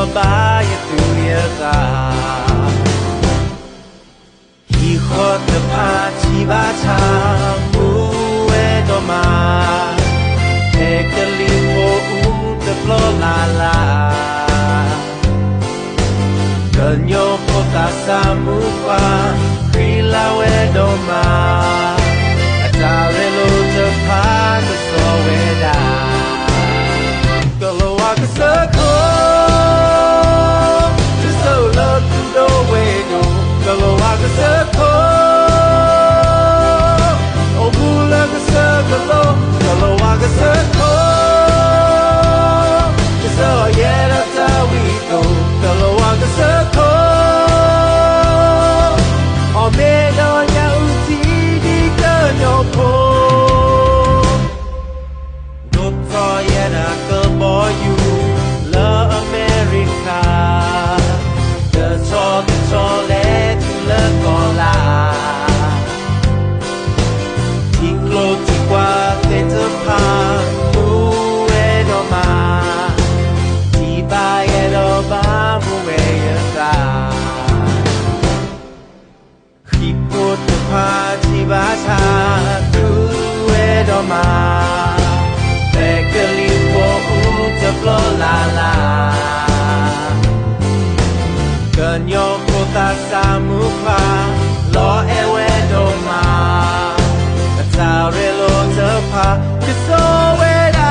ya tu ya ta hi khot the pa chi ba cha mu we do ma take the leap for the flow la la gần yo po ta sa mu pa kri la we do ma ta re lo the pa the so we da lo wa ka sa ko just so love to the way do lo wa ka sa ko o bu la ka sa lo wa ka sa ko just so yeah that's how we do lo wa ka sa ko o me no ya u ti di ka no po do to yeah na ka boy you love America the chocolate le cola ti clo ti qua te te pa tu e do ma ti ba e do ba mu e ta ki po te pa ti ba cha tu e do ma te ke li po u te flo la la gần yo cô ta sa mu pa lo e we do ma ta re lo te pa ke so we da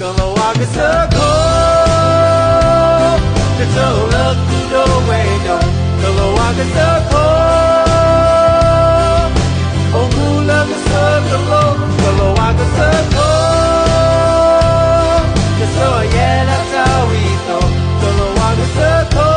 ko lo wa ke so ko ke so lo ku do we do ko lo wa ke so ko o ku lo ke so ko lo wa ke so ko ke so yeah that's how we do ko lo wa ke so ko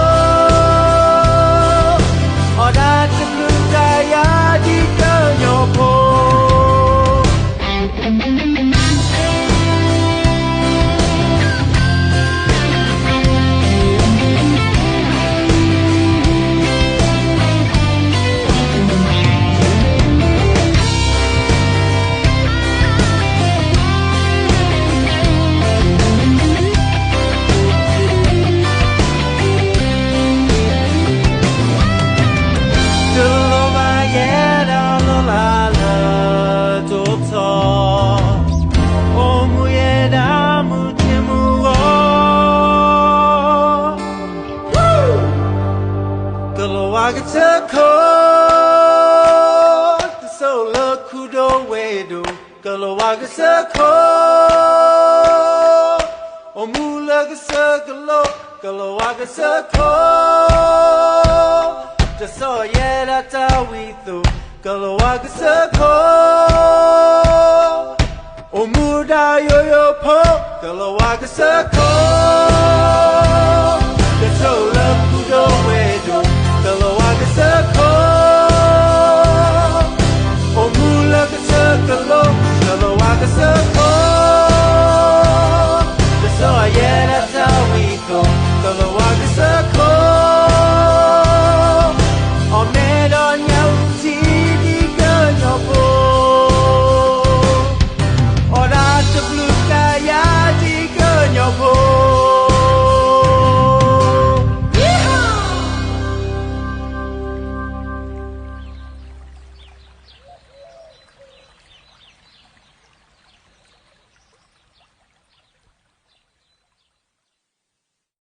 just so yeah that's how we do kalau aku seko muda yo yo po kalau aku seko just so love ku do we do kalau aku seko mula ku seko kalau aku seko just so yeah that's how we do kalau